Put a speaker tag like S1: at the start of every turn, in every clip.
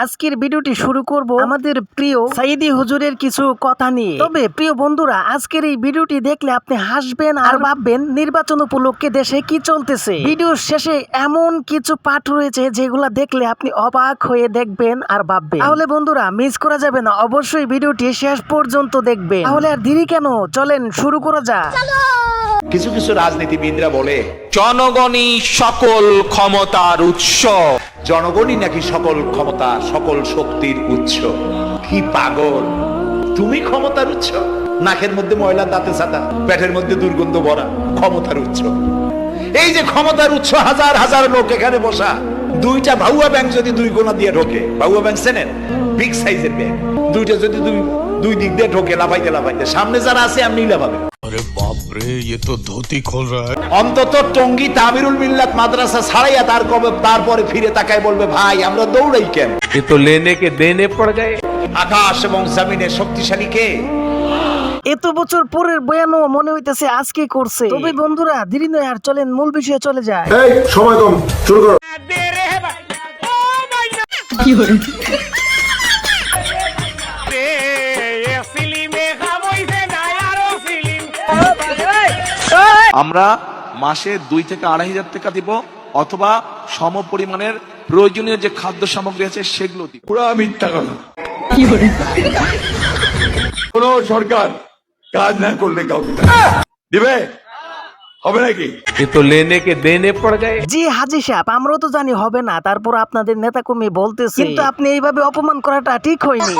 S1: আজকের ভিডিওটি শুরু করব আমাদের প্রিয় সাইদি হুজুরের কিছু কথা নিয়ে। তবে প্রিয় বন্ধুরা, আজকের এই ভিডিওটি দেখলে আপনি হাসবেন আর ভাববেন নির্বাচন উপলক্ষে দেশে কি চলতেছে। ভিডিওর শেষে এমন কিছু পাঠ রয়েছে যেগুলা দেখলে আপনি অবাক হয়ে দেখবেন আর ভাববেন। তাহলে বন্ধুরা মিস করা যাবে না, অবশ্যই ভিডিওটি শেষ পর্যন্ত দেখবেন। তাহলে আর দেরি কেন, চলেন শুরু করা যাক।
S2: কিছু কিছু রাজনীতিবিদরা বলে
S3: জনগণই সকল ক্ষমতার উৎস।
S2: জনগণই নাকি সকল ক্ষমতা সকল শক্তির উৎস। কি পাগল! তুমি ক্ষমতার উৎস? নাকের মধ্যে ময়লা, দাঁতে ছাতা, পেটের মধ্যে দুর্গন্ধ ভরা, ক্ষমতার উৎস। এই যে ক্ষমতার উৎস, হাজার হাজার লোক এখানে বসা, দুইটা ভাউয়া ব্যাংক যদি দুই কোণা দিয়ে ঢোকে, ভাউয়া ব্যাংক চেনেন? বিগ সাইজের ব্যাংক, দুইটা যদি দুই দিক দিয়ে ঢোকে লাফাইতে লাফাইতে, সামনে যারা আছে আপনি লাফাবেন।
S4: अरे बाप रे, ये तो धोती खोल रहा है।
S2: অন্তত টঙ্গী তামিরুল মিল্লাত মাদ্রাসা ছাড়াইয়া তারপরে ফিরে তাকায় বলবে, ভাই আমরা দৌড়াই কেন?
S3: ये तो लेने के देने पड़ गए।
S2: আকাশ এবং জমিনের শক্তিশালী কে?
S1: এত বছর পরের বয়ানও মনে হইতেছে আজকে করছে। তবে বন্ধুরা দেরি নয়, আর চলেন মূল বিষয়ে চলে যায়।
S5: এই সময় কম, শুরু করো।
S3: আমরা মাসে 2 থেকে 2,500 টাকা দিব, অথবা সম পরিমাণের প্রয়োজনীয় যে খাদ্য সামগ্রী আছে সেগুলো দিব।
S5: পুরা মিথ্যা কথা। কোন সরকার কাজ না করলে কাউকে দিবে হবে নাকি?
S3: ये तो लेने के देने पड़ गए।
S1: জি হাজি সাহেব, আমরাও তো জানি হবে না, তারপর আপনাদের নেতা কর্মী বলতেছে, কিন্তু আপনি এইভাবে অপমান করাটা ঠিক হয়নি।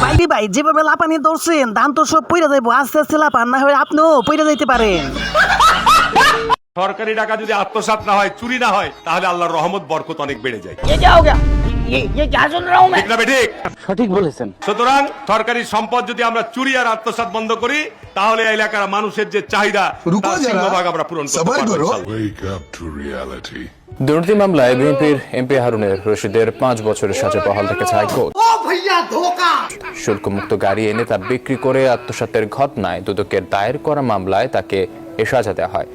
S1: ভাইরি ভাই, যেভাবে লাপানি ধরছেন ধান তো সব পইরা যাইবো, আস্তে আস্তে লাপান, না হয় আপনিও পইরা যাইতে পারেন।
S6: সরকারি টাকা যদি আত্মসাৎ না হয়, চুরি না হয়, তাহলে আল্লাহর রহমত বরকত অনেক বেড়ে যায়। ঠিক না বেঠিক?
S7: সঠিক বলেছেন।
S6: সুতরাং সরকারি সম্পদ যদি আমরা চুরি আর আত্মসাৎ বন্ধ করি, তাহলে এলাকার মানুষের যে চাহিদা তার সিংহভাগ আমরা পূরণ করতে পারবো ইনশাআল্লাহ।
S5: Wake up to reality.
S7: দুর্নীতি মামলায় বিএনপির এমপি হারুনের রশিদের 5 বছরের সাজা বহাল রেখেছে হাইকোর্ট। শুল্কমুক্ত গাড়ি এনে তা বিক্রি করে আত্মসাতের ঘটনায় দুদকের দায়ের করা মামলায় তাকে এ সাজা দেওয়া হয়।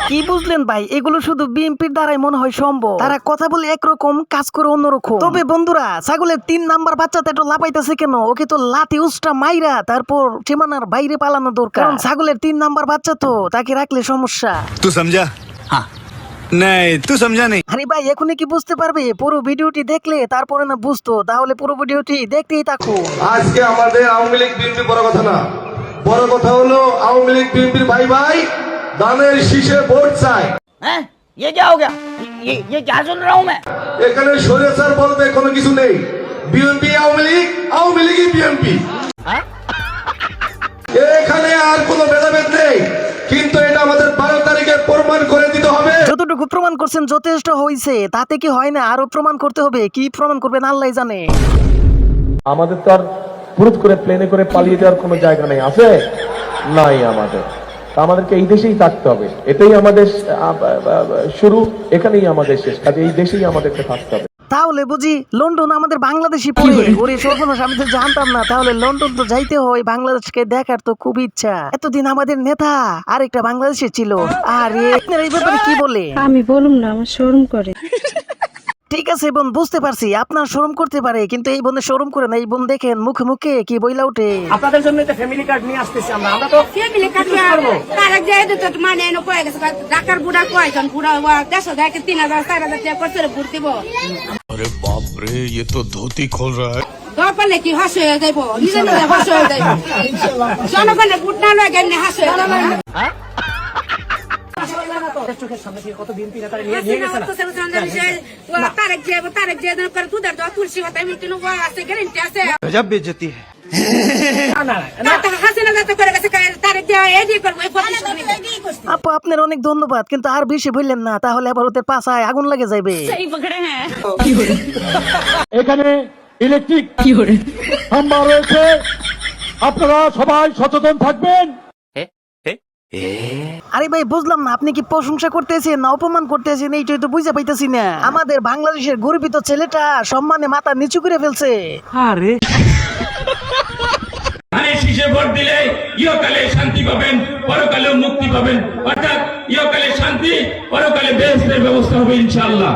S1: কি বুঝলেন ভাই? এগুলো শুধু বিএনপির দ্বারাই মনে হয় সম্ভব। তারা কথা বলে একরকম, কাজ করে অন্যরকম। তবে বন্ধুরা, ছাগলের 3 নাম্বার বাচ্চাটা একটু লাপাইতেছে কেন? ওকে তো লাঠি উস্টা মাইরা তারপর সীমানার বাইরে পালানো দরকার। কারণ ছাগলের 3 নাম্বার বাচ্চা তো, তাকে রাখলে সমস্যা।
S8: तू समझा? हाँ नहीं तू समझा नहीं।
S1: আরে ভাই, এখনই কি বুঝতে পারবে? পুরো ভিডিওটি দেখলে তারপরে না বুঝতো, তাহলে পুরো ভিডিওটি দেখতেই থাকো।
S5: আজকে আমাদের আওয়ামী লীগ বিএনপি বড় কথা না, বড় কথা হলো আওয়ামী লীগ বিএনপির ভাই ভাই দানের শীষে ভোট চাই।
S9: हैं? ये क्या हो गया? ये क्या सुन रहा हूँ मैं?
S5: এখানে স্বৈরাচার বলতে কোনো কিছু নেই। বিএনপি আওয়ামী লীগই বিএনপি। এখানে আর কোনো ভেদাভেদ নেই, কিন্তু এটা আমাদের 12 তারিখে প্রমাণ করে দিতে হবে।
S1: যতটুকু প্রমাণ করছেন যথেষ্ট হয়েছে, তাতে কি হয় না? আরো প্রমাণ করতে হবে। কি প্রমাণ করবেন আল্লাহ জানে।
S10: আমাদের তো আর পুরুত করে প্লেনে করে পালিয়ে যাওয়ার কোনো জায়গা নেই, আছে নাই আমাদের। তা আমাদেরকে এই দেশেই থাকতে হবে, এটাই আমাদের শুরু, এখানেই আমাদের শেষ। কাজে এই দেশেই আমাদেরকে থাকতে হবে।
S1: তাহলে বুঝি লন্ডন আমাদের বাংলাদেশি পড়ে? ওরে সর্বনাশ, আমি তো জানতাম না। তাহলে লন্ডন তো যাইতে হয়, বাংলাদেশকে দেখার তো খুব ইচ্ছা। এতদিন আমাদের নেতা আরেকটা বাংলাদেশে ছিল। আর আপনার এই ব্যাপারে কি বলে?
S11: আমি বলুম না, আমার শরম করে।
S1: ঠিক আছে বোন, বুঝতে পারছি আপনার শরম করতে পারে, কিন্তু এই বোনের শরম করে না। এই বোন দেখেন মুখে মুখে কি বইলা উঠে।
S9: আপনাদের জন্য একটা ফ্যামিলি কার্ড নিয়ে আসতেছি আমরা। আমরা তো ফ্যামিলি কার্ড তারেক যায় তো মানে এনে কয়ে গেছে ঢাকার বুড়া কয়জন বুড়া দেশে দেখে 3,000 4,000 টাকা করছে ভোট দিব।
S4: अरे बाप रे, ये तो धोती खोल रहा है।
S9: দরকার কি হাস হয়ে যাইব, নিজে নিজে হাস হয়ে যাইব। জনগণের ভোট না লয় গেলে হাস হয়ে যাবে।
S1: চোখের সামনে দিয়ে কত বিএনপি নেতারা নিয়ে গেছে না?
S9: তারেক যে করে তুদার দোয়া তুলসী হতে আমি তিনু আছে গ্যারান্টি আছে।
S8: गजब बेइज्जती है।
S9: হাসিনা যাতে করে গেছে তারেক যে এডি করব এই ফটো।
S1: আপু আপনার অনেক ধন্যবাদ, কিন্তু আর বেশি বললেন না, তাহলে আবার ওদের পাছায় আগুন লাগে যাবে।
S10: এখানে ইলেকট্রিক খাম্বা রয়েছে, আপনারা সবাই সচেতন থাকবেন।
S1: আরে ভাই বুঝলাম না, আপনি কি প্রশংসা করতেছেন না অপমান করতেছেন, এইটাই তো বুঝতে পাইতেছি না। আমাদের বাংলাদেশের গর্বিত ছেলেটা সম্মানে মাথা নিচু করে ফেলছে।
S10: আরে
S6: শীষে ভোট দিলে ইহকালে শান্তি পাবেন, পরকালেও মুক্তি পাবেন, অর্থাৎ ইহকালে শান্তি, পরকালে বেহেশতের ব্যবস্থা হবে ইনশাআল্লাহ।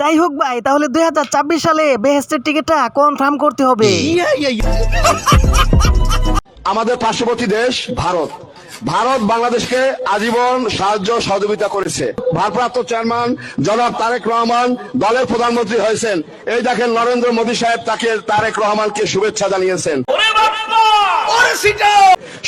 S1: যাই হোক ভাই, তাহলে 2026 সালে বেহেশতের টিকিটটা কনফার্ম করতে হবে।
S5: আমাদের পার্শ্ববর্তী দেশ ভারত বাংলাদেশকে আজীবন সাহায্য সহযোগিতা করেছে। ভারপ্রাপ্ত চেয়ারম্যান জনাব তারেক রহমান দলের প্রধানমন্ত্রী হয়েছেন। এই দেখেন নরেন্দ্র মোদী সাহেব তাকে তারেক রহমানকে শুভেচ্ছা জানিয়েছেন,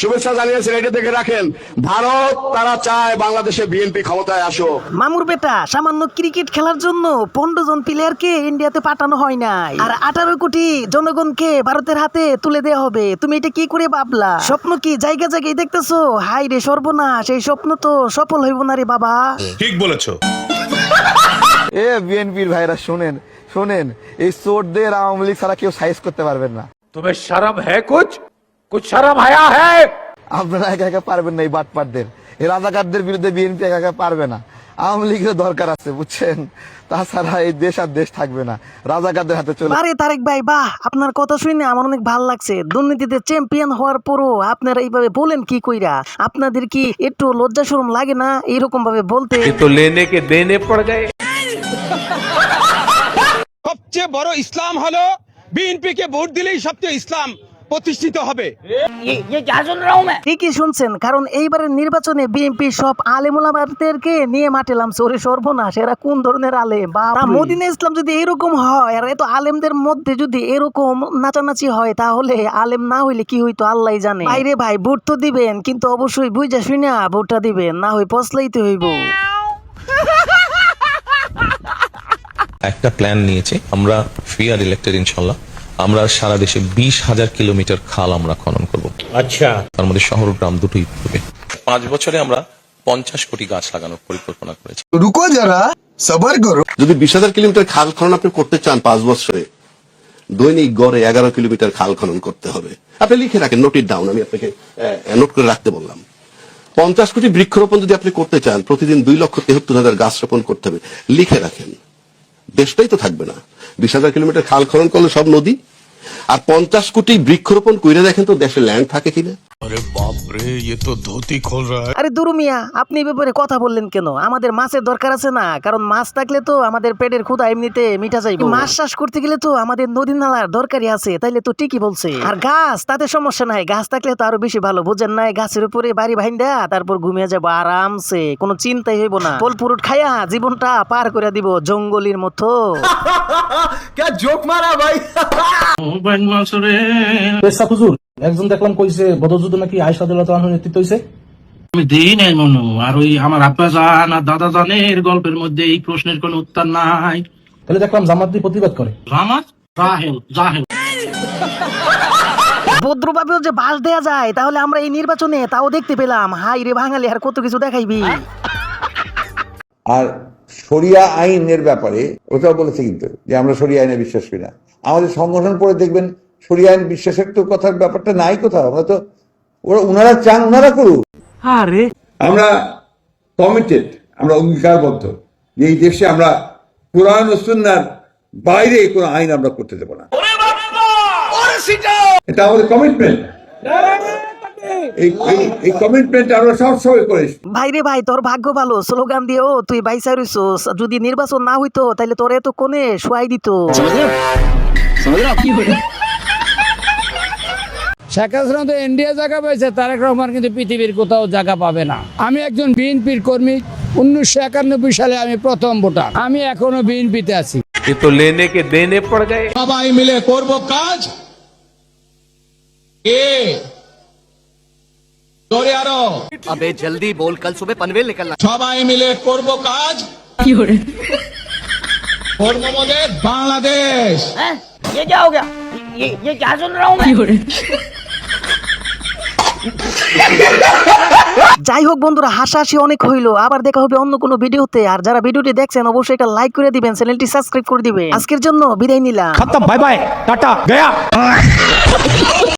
S5: শুভেচ্ছা জানিয়েছেন। এটা দেখে রাখেন, ভারত তারা চায় বাংলাদেশে বিএনপি ক্ষমতায় আসুক।
S1: মামুর বেটা, সামান্য ক্রিকেট খেলার জন্য 15 জন প্লেয়ারকে ইন্ডিয়াতে পাঠানো হয় নাই, আর 18 কোটি জনগণকে ভারতের হাতে তুলে দেওয়া হবে। তুমি এটা কি করে ভাবলা? স্বপ্ন কি জায়গা জায়গায় দেখতেছো? হাই রে সর্বনাশ, এই স্বপ্ন তো সফল হইব না রে বাবা।
S6: ঠিক বলেছো।
S10: এ বিএনপির ভাইরা শুনেন শুনেন, এই চোরদের আওয়ামী লীগ ছাড়া কেউ সাইজ করতে পারবেন না।
S6: তুমি শরম হ্যায় কুছ শরম হায়া হ্যায়?
S10: আপনারা একা একা পারবেন না এই বাটপারদের, এই রাজাকারদের বিরুদ্ধে বিএনপি একা একা পারবে না। আওয়ামী লীগের দরকার আছে, বুঝছেন? তাছাড়া এই দেশ আর দেশ থাকবে না, রাজাকারদের হাতে চলে।
S1: আরে তারেক ভাই, বাহ, আপনার কথা শুনে আমার অনেক ভালো লাগছে। দুর্নীতিতে চ্যাম্পিয়ন হওয়ার পরও আপনারা এইভাবে বলেন কি কইরা? আপনাদের কি একটু লজ্জা শরম লাগে না এরকম ভাবে বলতে?
S3: তো লেনে কে দেনে পড় গায়ে।
S8: সবচেয়ে বড় ইসলাম হলো বিএনপি কে ভোট দিলেই সবচেয়ে ইসলাম প্রতিষ্ঠিত হবে।
S1: ঠিকই শুনছেন, কারণ এইবারের নির্বাচনে বিএনপি সব আলেমুলামাদেরকে নিয়ে মাঠে নামছে। ওরে সর্বনাশ, এরা কোন ধরনের আলেম? মদিনা ইসলাম যদি এরকম হয়, আর এত আলেমদের মধ্যে যদি এরকম নাচানাচি হয়, তাহলে আলেম না হইলে কি হইতো আল্লাহই জানে। বাইরে ভাই, ভোট তো দিবেন, কিন্তু অবশ্যই বুঝা শুনা ভোটটা দিবেন, না হয় পছলাইতে হইব।
S4: একটা প্ল্যান নিয়েছি আমরা, ফ্রি আর ইলেক্টেড ইনশাল্লাহ। আমরা সারা দেশে 20,000 কিলোমিটার খাল আমরা খনন করব। আচ্ছা, তার মধ্যে শহর গ্রাম দুটোই হবে। 5 বছরে আমরা 50 কোটি গাছ লাগানোর পরিকল্পনা করেছি।
S8: রুকো যারা, সবার করো।
S5: যদি 20,000 কিলোমিটার খাল খনন আপনি করতে চান 5 বছরে, দৈনিক গড়ে 11 কিলোমিটার খাল খনন করতে হবে। আপনি লিখে রাখেন, নোট ইট ডাউন, আমি আপনাকে নোট করে রাখতে বললাম। 50 কোটি বৃক্ষরোপণ যদি আপনি করতে চান, প্রতিদিন 2,73,000 গাছ রোপণ করতে হবে, লিখে রাখেন। দেশটাই তো থাকবে না। 20,000 কিলোমিটার খাল খনন করলে সব নদী, আর 50 কোটি বৃক্ষরোপণ কইরা দেখেন তো দেশে ল্যান্ড থাকে কিনা।
S4: अरे बाप रे, ये तो धोती खोल रहा है।
S1: আরে দুরু মিয়া, আপনি এই ব্যাপারে কথা বললেন কেন? আমাদের মাছের দরকার আছে না? কারণ মাছ থাকলে তো আমাদের পেটের ক্ষুধা এমনিতে মিটা যাইবে। মাছ চাষ করতে গেলে তো আমাদের নদী নালার দরকারই আছে, তাইলে তো ঠিকই বলছে। আর গাছ, তাতে সমস্যা নাই, গাছ থাকলে তো আরো বেশি ভালো, বুঝেন নাই? গাছের উপরে বাড়ি ভাইন্দা তারপর ঘুমিয়ে যাবো আরামসে, কোনো চিন্তাই হইব না। ফল ফ্রুট খাইয়া জীবনটা পার করে দিব জঙ্গলির মতো।
S10: একজন দেখলাম কইছে বদরযুদ্ধ নাকি আয়েশা রাদিয়াল্লাহু তাআলার নেতৃত্ব হইছে।
S8: আমি দেই নাই মনু, আর ওই আমার আব্বা জান আর দাদা জানের গল্পের মধ্যে এই প্রশ্নের কোনো উত্তর নাই।
S10: তাহলে দেখলাম জামাত দিয়ে প্রতিবাদ করে।
S8: জামাত জাহেল জাহেল।
S1: ভদ্রভাবেও যে বাস দেয়া যায়, তাহলে আমরা এই নির্বাচনে তাও দেখতে পেলাম। হাই রে বাঙালি, আর কত কিছু দেখাইবি।
S5: আর শরিয়া আইনের ব্যাপারে ওটাও বলেছে কিন্তু যে আমরা শরিয়া আইনে বিশ্বাস করি না। আমাদের সংগঠন পড়ে দেখবেন শরিয়া আইন বিশ্বাসের তো কথার ব্যাপারটা নাই কোথাও। আমরা তো ওনারা চান, ওনারা করুক।
S10: আরে
S5: আমরা কমিটেড, আমরা অঙ্গীকারবদ্ধ যে এই দেশে আমরা কোরআন ও সুন্নাহর বাইরে কোনো আইন আমরা করতে দেব না। এটা আমাদের কমিটমেন্ট। এই কমিটমেন্ট আমরা সবসময় করে এসেছি।
S1: ভাইরে ভাই, তোর ভাগ্য ভালো, স্লোগান দিয়েও তুই বাইসা রইছস। যদি নির্বাচন না হইতো তাহলে তোর এত কোণে শুয়াই দিত।
S8: শেখ হাসিনা তো ইন্ডিয়া জায়গা পাইছে, তারেক রহমান কিন্তু পৃথিবীর কোথাও জায়গা পাবে না। আমি একজন বিএনপির কর্মী, 1991 সালে আমি প্রথম ভোটার, আমি এখনো বিএনপিতে আছি।
S3: তো লেনে কে দেনে পড় গায়ে।
S8: সবাই মিলে করব কাজ। জোরে আরো,
S10: আবে জলদি বল, কাল সুবহ পনভেল নিকলনা।
S8: সবাই মিলে করব কাজ। করব মদের বাংলাদেশ।
S9: ये क्या हो गया? ये क्या सुन रहा हूँ मैं?
S1: যাই হোক বন্ধুরা, হাসাহাসি অনেক হইলো। আবার দেখা হবে অন্য কোনো ভিডিওতে। আর যারা ভিডিওটি দেখছেন অবশ্যই একটা লাইক করে দিবেন, চ্যানেলটি সাবস্ক্রাইব করে দিবেন। আজকের জন্য বিদায় নিলাম।
S8: খতম, বাই বাই, টাটা, গয়া।